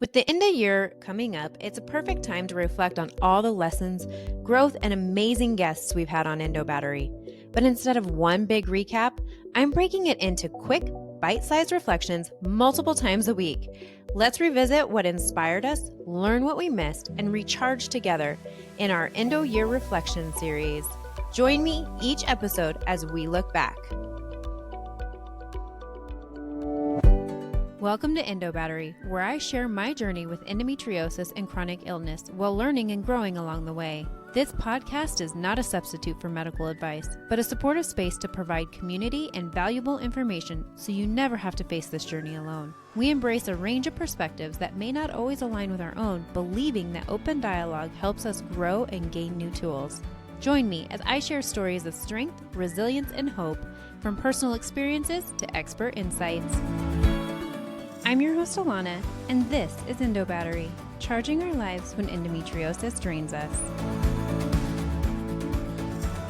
With the end of year coming up, it's a perfect time to reflect on all the lessons, growth, and amazing guests we've had on Endo Battery. But instead of one big recap, I'm breaking it into quick, bite-sized reflections multiple times a week. Let's revisit what inspired us, learn what we missed, and recharge together in our Endo Year Reflection series. Join me each episode as we look back. Welcome to Endo Battery, where I share my journey with endometriosis and chronic illness while learning and growing along the way. This podcast is not a substitute for medical advice, but a supportive space to provide community and valuable information so you never have to face this journey alone. We embrace a range of perspectives that may not always align with our own, believing that open dialogue helps us grow and gain new tools. Join me as I share stories of strength, resilience, and hope, from personal experiences to expert insights. I'm your host, Alana, and this is Endo Battery, charging our lives when endometriosis drains us.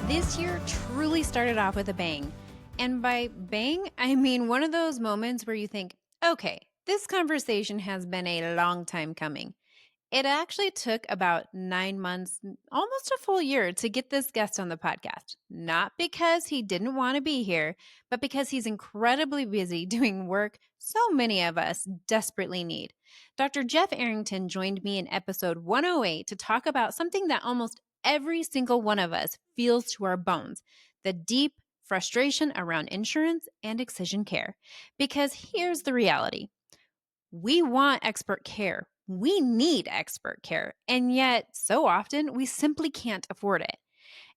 This year truly started off with a bang. And by bang, I mean one of those moments where you think, okay, this conversation has been a long time coming. It actually took about 9 months, almost a full year, to get this guest on the podcast. Not because he didn't want to be here, but because he's incredibly busy doing work so many of us desperately need. Dr. Jeff Arrington joined me in episode 108 to talk about something that almost every single one of us feels to our bones: the deep frustration around insurance and excision care. Because here's the reality. We want expert care. We need expert care. And yet, so often, we simply can't afford it.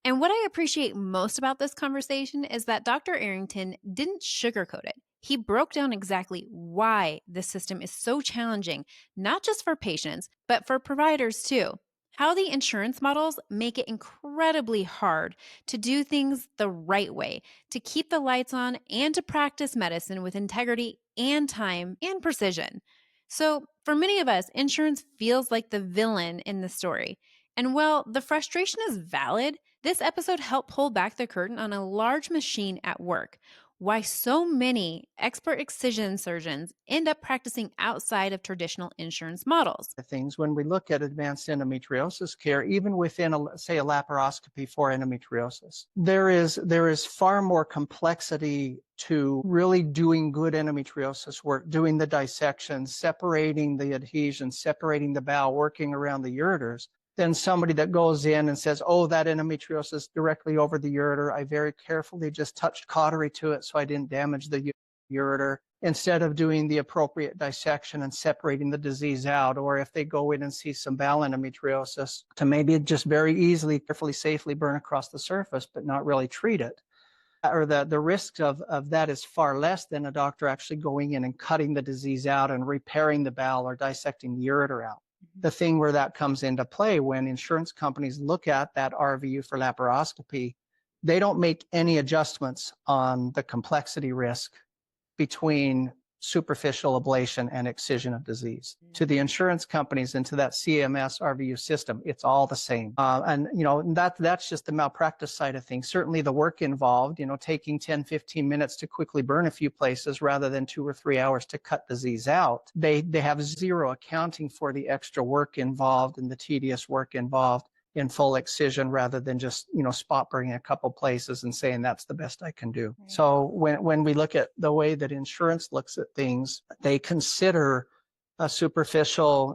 And what I appreciate most about this conversation is that Dr. Arrington didn't sugarcoat it. He broke down exactly why the system is so challenging, not just for patients, but for providers too. How the insurance models make it incredibly hard to do things the right way, to keep the lights on, and to practice medicine with integrity and time and precision. So, for many of us, insurance feels like the villain in the story. And while the frustration is valid, this episode helped pull back the curtain on a large machine at work. Why so many expert excision surgeons end up practicing outside of traditional insurance models. Things when we look at advanced endometriosis care, even within say a laparoscopy for endometriosis, there is far more complexity to really doing good endometriosis work, doing the dissections, separating the adhesions, separating the bowel, working around the ureters, than somebody that goes in and says, oh, that endometriosis directly over the ureter. I very carefully just touched cautery to it so I didn't damage the ureter, instead of doing the appropriate dissection and separating the disease out. Or if they go in and see some bowel endometriosis, to maybe just very easily, carefully, safely burn across the surface, but not really treat it. Or the risk of that is far less than a doctor actually going in and cutting the disease out and repairing the bowel or dissecting the ureter out. The thing where that comes into play when insurance companies look at that RVU for laparoscopy, they don't make any adjustments on the complexity risk between superficial ablation and excision of disease. To the insurance companies and to that CMS RVU system, it's all the same. And that's just the malpractice side of things. Certainly the work involved, taking 10, 15 minutes to quickly burn a few places rather than 2 or 3 hours to cut disease out. They have zero accounting for the extra work involved and the tedious work involved in full excision, rather than just, spot burning a couple places and saying that's the best I can do. Right. So when we look at the way that insurance looks at things, they consider a superficial,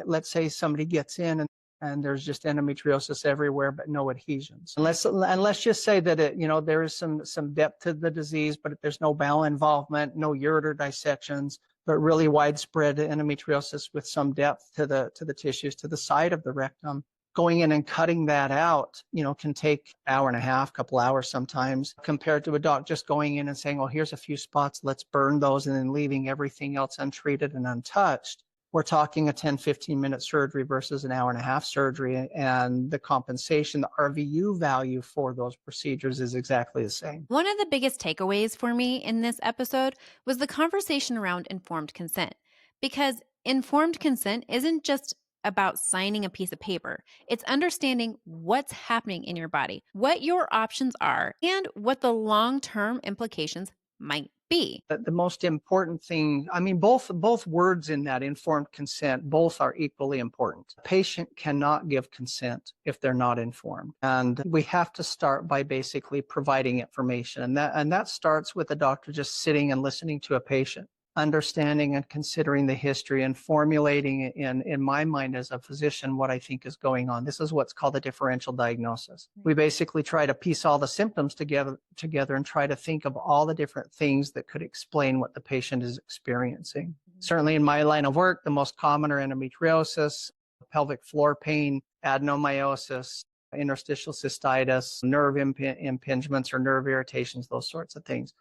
let's say somebody gets in and there's just endometriosis everywhere, but no adhesions. And let's just say that there is some depth to the disease, but there's no bowel involvement, no ureter dissections, but really widespread endometriosis with some depth to the tissues to the side of the rectum. Going in and cutting that out, can take an hour and a half, couple hours sometimes, compared to a doc just going in and saying, oh, here's a few spots, let's burn those, and then leaving everything else untreated and untouched. We're talking a 10, 15-minute surgery versus an hour and a half surgery, and the compensation, the RVU value for those procedures is exactly the same. One of the biggest takeaways for me in this episode was the conversation around informed consent, because informed consent isn't just about signing a piece of paper. It's understanding what's happening in your body, what your options are, and what the long-term implications might be? The most important thing, I mean, both words in that informed consent, both are equally important. A patient cannot give consent if they're not informed. And we have to start by basically providing information. And that starts with the doctor just sitting and listening to a patient, understanding and considering the history and formulating in my mind as a physician what I think is going on. This is what's called a differential diagnosis. We basically try to piece all the symptoms together and try to think of all the different things that could explain what the patient is experiencing. Certainly in my line of work, the most common are endometriosis, pelvic floor pain, adenomyosis, interstitial cystitis, nerve impingements or nerve irritations, those sorts of things.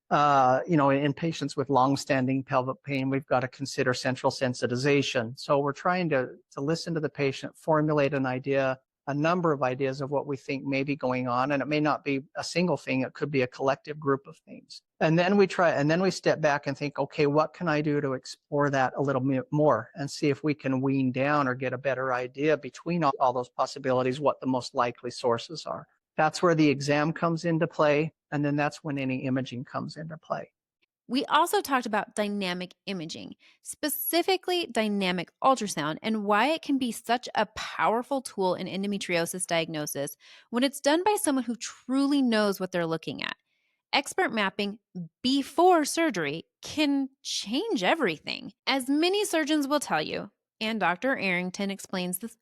In patients with long-standing pelvic pain, we've got to consider central sensitization. So we're trying to listen to the patient, formulate a number of ideas of what we think may be going on. And it may not be a single thing. It could be a collective group of things. And then we step back and think, okay, what can I do to explore that a little bit more and see if we can wean down or get a better idea between all those possibilities, what the most likely sources are. That's where the exam comes into play. And then that's when any imaging comes into play. We also talked about dynamic imaging, specifically dynamic ultrasound, and why it can be such a powerful tool in endometriosis diagnosis when it's done by someone who truly knows what they're looking at. Expert mapping before surgery can change everything. As many surgeons will tell you, and Dr. Arrington explains this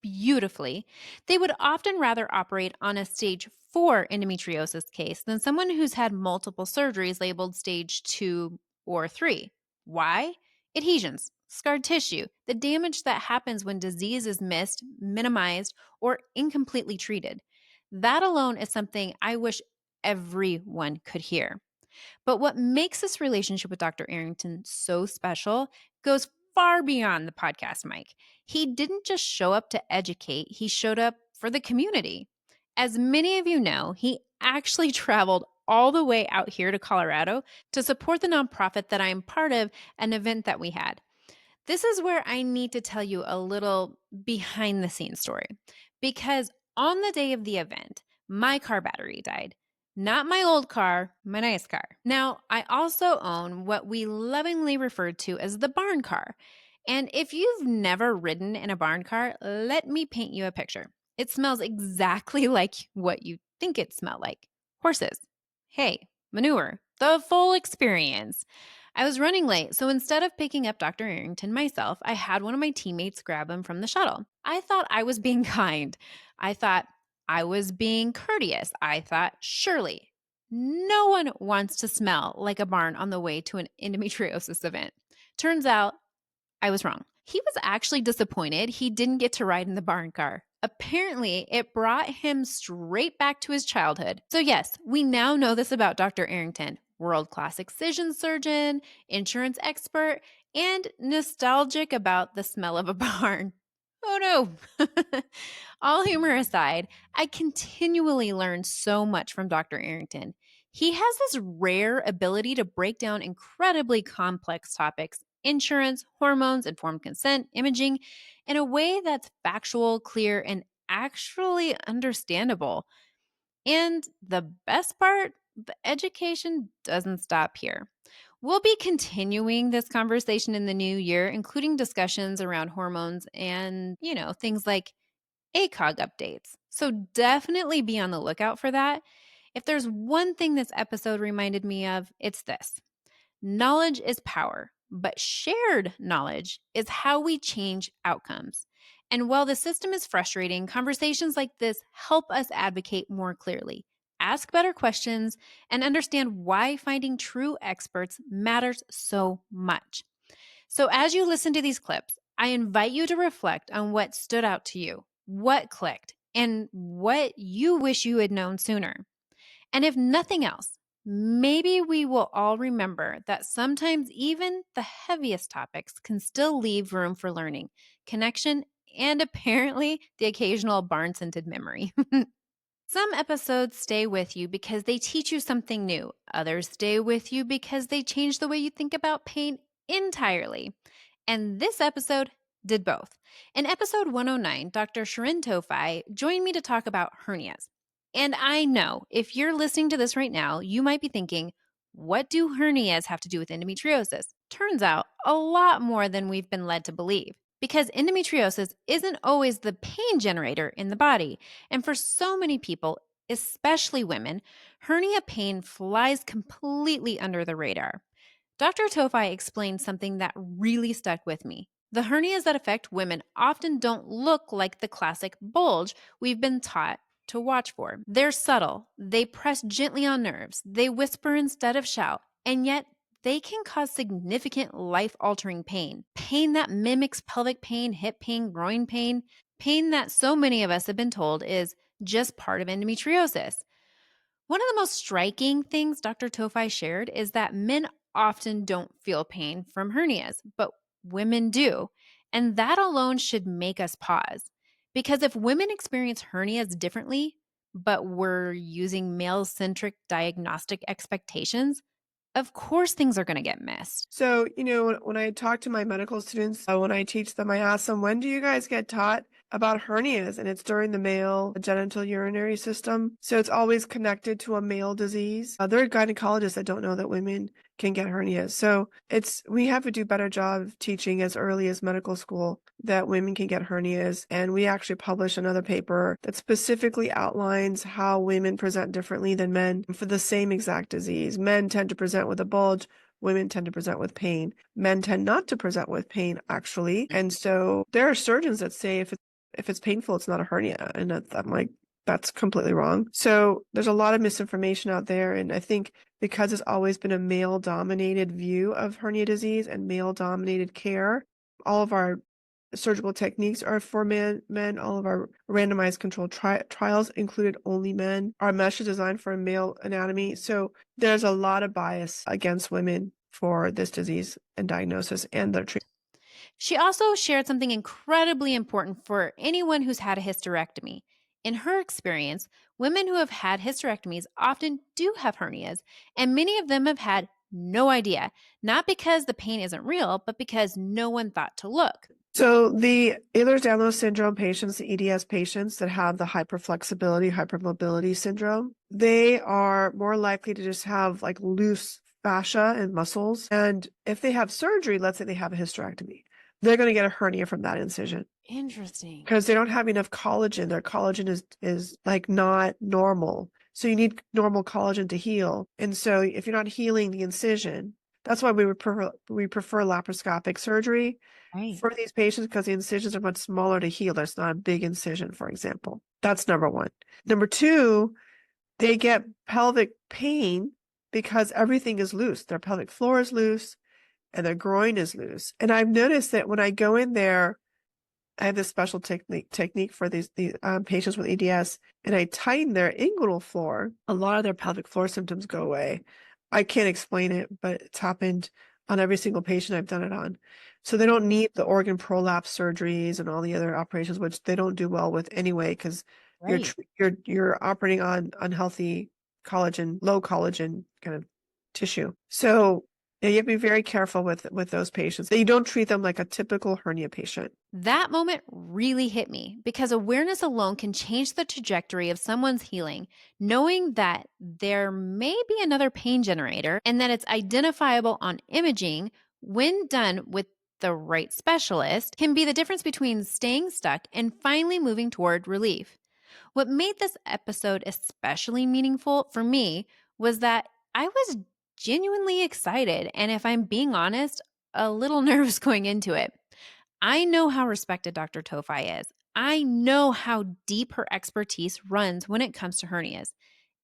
beautifully, they would often rather operate on a stage 4 endometriosis case than someone who's had multiple surgeries labeled stage 2 or 3. Why? Adhesions, scarred tissue, the damage that happens when disease is missed, minimized, or incompletely treated. That alone is something I wish everyone could hear. But what makes this relationship with Dr. Arrington so special goes far beyond the podcast mic. He didn't just show up to educate, he showed up for the community. As many of you know, he actually traveled all the way out here to Colorado to support the nonprofit that I'm part of, an event that we had. This is where I need to tell you a little behind the scenes story because on the day of the event, my car battery died. Not my old car, my nice car. Now, I also own what we lovingly refer to as the barn car. And if you've never ridden in a barn car, let me paint you a picture. It smells exactly like what you think it smelled like horses, hay, manure, the full experience. I was running late, so instead of picking up Dr. Arrington myself, I had one of my teammates grab him from the shuttle. I thought I was being kind. I thought I was being courteous. I thought, surely, no one wants to smell like a barn on the way to an endometriosis event. Turns out, I was wrong. He was actually disappointed he didn't get to ride in the barn car. Apparently, it brought him straight back to his childhood. So, yes, we now know this about Dr. Arrington, world-class excision surgeon, insurance expert, and nostalgic about the smell of a barn. Oh no. All humor aside, I continually learn so much from Dr. Arrington. He has this rare ability to break down incredibly complex topics, insurance, hormones, informed consent, imaging, in a way that's factual, clear, and actually understandable. And the best part, the education doesn't stop here. We'll be continuing this conversation in the new year, including discussions around hormones and, things like ACOG updates. So definitely be on the lookout for that. If there's one thing this episode reminded me of, it's this: knowledge is power, but shared knowledge is how we change outcomes. And while the system is frustrating, conversations like this help us advocate more clearly, ask better questions, and understand why finding true experts matters so much. So, as you listen to these clips, I invite you to reflect on what stood out to you, what clicked, and what you wish you had known sooner. And if nothing else, maybe we will all remember that sometimes even the heaviest topics can still leave room for learning, connection, and apparently the occasional barn scented memory. Some episodes stay with you because they teach you something new. Others stay with you because they change the way you think about pain entirely. And this episode did both. In episode 109, Dr. Shirin Tofai joined me to talk about hernias. And I know if you're listening to this right now, you might be thinking, What do hernias have to do with endometriosis? Turns out a lot more than we've been led to believe. Because endometriosis isn't always the pain generator in the body. And for so many people, especially women, hernia pain flies completely under the radar. Dr. Tofi explained something that really stuck with me. The hernias that affect women often don't look like the classic bulge we've been taught to watch for. They're subtle, they press gently on nerves, they whisper instead of shout, and yet they can cause significant life altering pain. Pain that mimics pelvic pain, hip pain, groin pain, pain that so many of us have been told is just part of endometriosis. One of the most striking things Dr. Tofi shared is that men often don't feel pain from hernias, but women do. And that alone should make us pause. Because if women experience hernias differently, but we're using male centric diagnostic expectations, of course things are going to get missed. So, when I talk to my medical students, when I teach them, I ask them, when do you guys get taught about hernias? And it's during the male genital urinary system. So it's always connected to a male disease. There are gynecologists that don't know that women can get hernias. So we have to do a better job of teaching as early as medical school that women can get hernias. And we actually published another paper that specifically outlines how women present differently than men for the same exact disease. Men tend to present with a bulge. Women tend to present with pain. Men tend not to present with pain, actually. And so there are surgeons that say if it's painful, it's not a hernia. And I'm like, that's completely wrong. So there's a lot of misinformation out there. And I think because it's always been a male dominated view of hernia disease and male dominated care, all of our surgical techniques are for men. All of our randomized controlled trials included only men. Our mesh is designed for a male anatomy. So there's a lot of bias against women for this disease and diagnosis and their treatment. She also shared something incredibly important for anyone who's had a hysterectomy. In her experience, women who have had hysterectomies often do have hernias, and many of them have had no idea, not because the pain isn't real, but because no one thought to look. So the Ehlers-Danlos syndrome patients, the EDS patients that have the hyperflexibility, hypermobility syndrome, they are more likely to just have like loose fascia and muscles. And if they have surgery, let's say they have a hysterectomy, they're going to get a hernia from that incision Interesting. because they don't have enough collagen. Their collagen is like not normal. So you need normal collagen to heal. And so if you're not healing the incision, that's why we prefer laparoscopic surgery Right. for these patients because the incisions are much smaller to heal. There's not a big incision, for example. That's number one. Number two, they get pelvic pain because everything is loose. Their pelvic floor is loose and their groin is loose. And I've noticed that when I go in there, I have this special technique for these patients with EDS, and I tighten their inguinal floor. A lot of their pelvic floor symptoms go away. I can't explain it, but it's happened on every single patient I've done it on. So they don't need the organ prolapse surgeries and all the other operations, which they don't do well with anyway, because Right. you're operating on unhealthy collagen, low collagen kind of tissue. So yeah, you have to be very careful with those patients. You don't treat them like a typical hernia patient. That moment really hit me because awareness alone can change the trajectory of someone's healing. Knowing that there may be another pain generator and that it's identifiable on imaging when done with the right specialist can be the difference between staying stuck and finally moving toward relief. What made this episode especially meaningful for me was that I was genuinely excited, and if I'm being honest, a little nervous going into it. I know how respected Dr. Tofi is. I know how deep her expertise runs when it comes to hernias.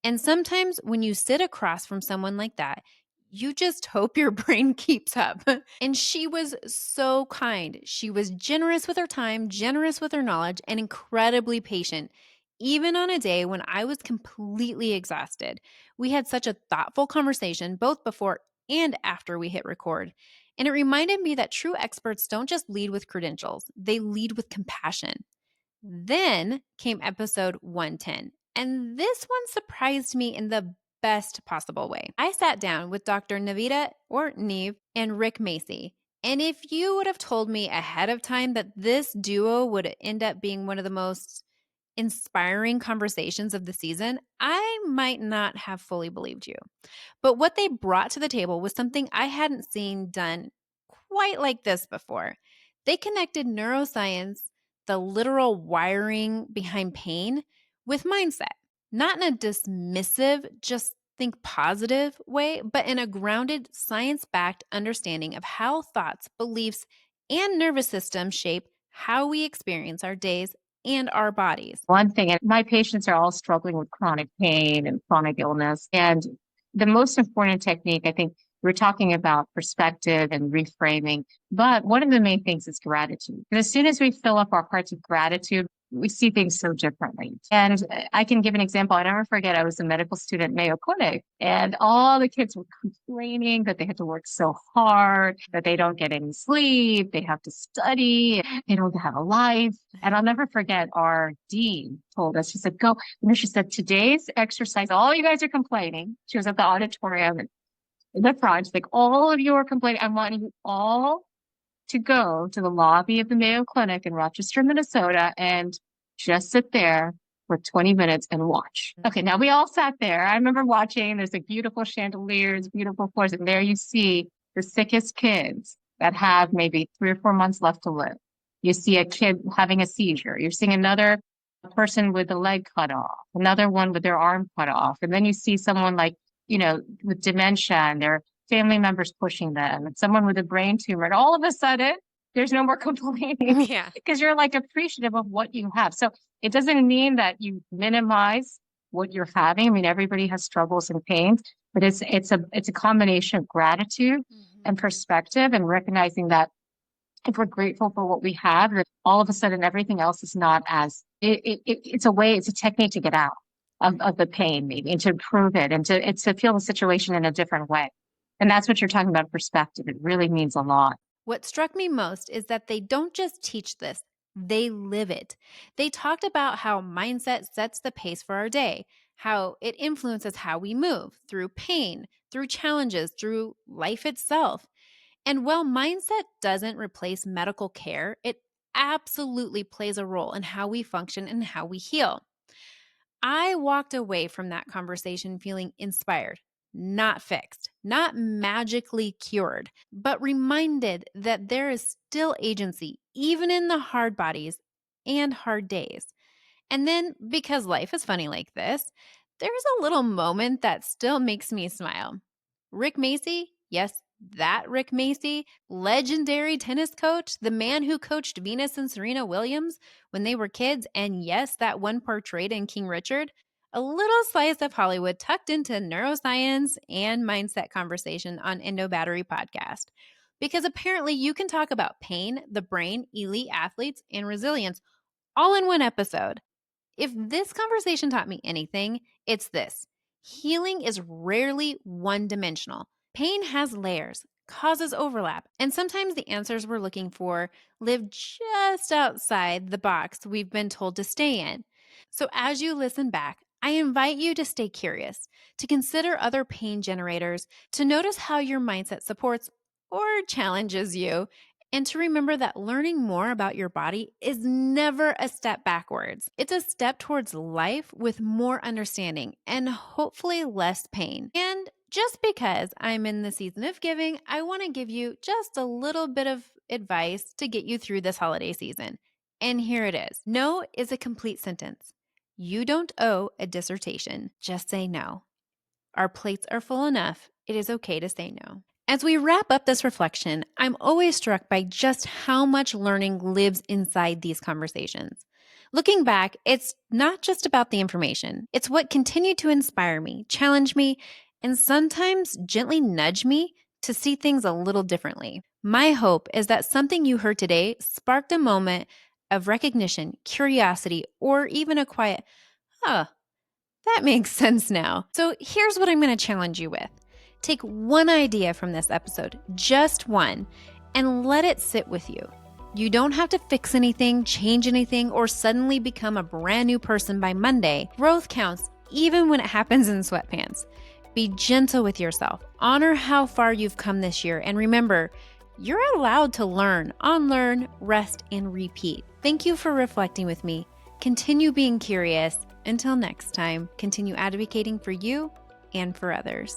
And sometimes when you sit across from someone like that, you just hope your brain keeps up. And she was so kind. She was generous with her time, generous with her knowledge, and incredibly patient, even on a day when I was completely exhausted. We had such a thoughtful conversation both before and after we hit record. And it reminded me that true experts don't just lead with credentials, they lead with compassion. Then came episode 110, and this one surprised me in the best possible way. I sat down with Dr. Navita or Neve and Rick Macy. And if you would have told me ahead of time that this duo would end up being one of the most inspiring conversations of the season, I might not have fully believed you. But what they brought to the table was something I hadn't seen done quite like this before. They connected neuroscience, the literal wiring behind pain, with mindset, not in a dismissive, just think positive way, but in a grounded, science backed understanding of how thoughts, beliefs, and nervous system shape how we experience our days and our bodies. One thing, and my patients are all struggling with chronic pain and chronic illness. And the most important technique, I think, we're talking about perspective and reframing, but one of the main things is gratitude. And as soon as we fill up our hearts with gratitude, we see things so differently. And I can give an example. I never forget, I was a medical student at Mayo Clinic, and all the kids were complaining that they had to work so hard, that they don't get any sleep, they have to study, they don't have a life. And I'll never forget, our dean told us, she said, go, she said, today's exercise, all you guys are complaining. She was at the auditorium and in the front, like, all of you are complaining. I want you all to go to the lobby of the Mayo Clinic in Rochester, Minnesota, and just sit there for 20 minutes and watch. Okay, now we all sat there. I remember watching, there's like beautiful chandeliers, beautiful floors, and there you see the sickest kids that have maybe 3 or 4 months left to live. You see a kid having a seizure. You're seeing another person with a leg cut off, another one with their arm cut off. And then you see someone like, with dementia and their family members pushing them, and someone with a brain tumor. And all of a sudden, there's no more complaining. Yeah. Because you're like appreciative of what you have. So it doesn't mean that you minimize what you're having. I mean, everybody has struggles and pains, but it's a combination of gratitude and perspective, and recognizing that if we're grateful for what we have, that all of a sudden everything else is not as it's a technique to get out of the pain, maybe, and to improve it, and to feel the situation in a different way. And that's what you're talking about, perspective. It really means a lot. What struck me most is that they don't just teach this, they live it. They talked about how mindset sets the pace for our day, how it influences how we move through pain, through challenges, through life itself. And while mindset doesn't replace medical care, it absolutely plays a role in how we function and how we heal. I walked away from that conversation feeling inspired, not fixed, not magically cured, but reminded that there is still agency, even in the hard bodies and hard days. And then, because life is funny like this, there's a little moment that still makes me smile. Rick Macey, yes, that Rick Macey, legendary tennis coach, the man who coached Venus and Serena Williams when they were kids, and yes, that one portrayed in King Richard, a little slice of Hollywood tucked into neuroscience and mindset conversation on Endo Battery podcast. Because apparently you can talk about pain, the brain, elite athletes, and resilience all in one episode. If this conversation taught me anything, it's this. Healing is rarely one-dimensional. Pain has layers, causes overlap, and sometimes the answers we're looking for live just outside the box we've been told to stay in. So as you listen back, I invite you to stay curious, to consider other pain generators, to notice how your mindset supports or challenges you, and to remember that learning more about your body is never a step backwards. It's a step towards life with more understanding and hopefully less pain. And just because I'm in the season of giving, I want to give you just a little bit of advice to get you through this holiday season. And here it is. No is a complete sentence. You don't owe a dissertation. Just say no. Our plates are full enough. It is okay to say no. As we wrap up this reflection, I'm always struck by just how much learning lives inside these conversations. Looking back, it's not just about the information. It's what continued to inspire me, challenge me, and sometimes gently nudge me to see things a little differently. My hope is that something you heard today sparked a moment of recognition, curiosity, or even a quiet, that makes sense now. So here's what I'm going to challenge you with. Take one idea from this episode, just one, and let it sit with you. You don't have to fix anything, change anything, or suddenly become a brand new person by Monday. Growth counts even when it happens in sweatpants. Be gentle with yourself. Honor how far you've come this year. And remember, you're allowed to learn, unlearn, rest, and repeat. Thank you for reflecting with me. Continue being curious. Until next time, continue advocating for you and for others.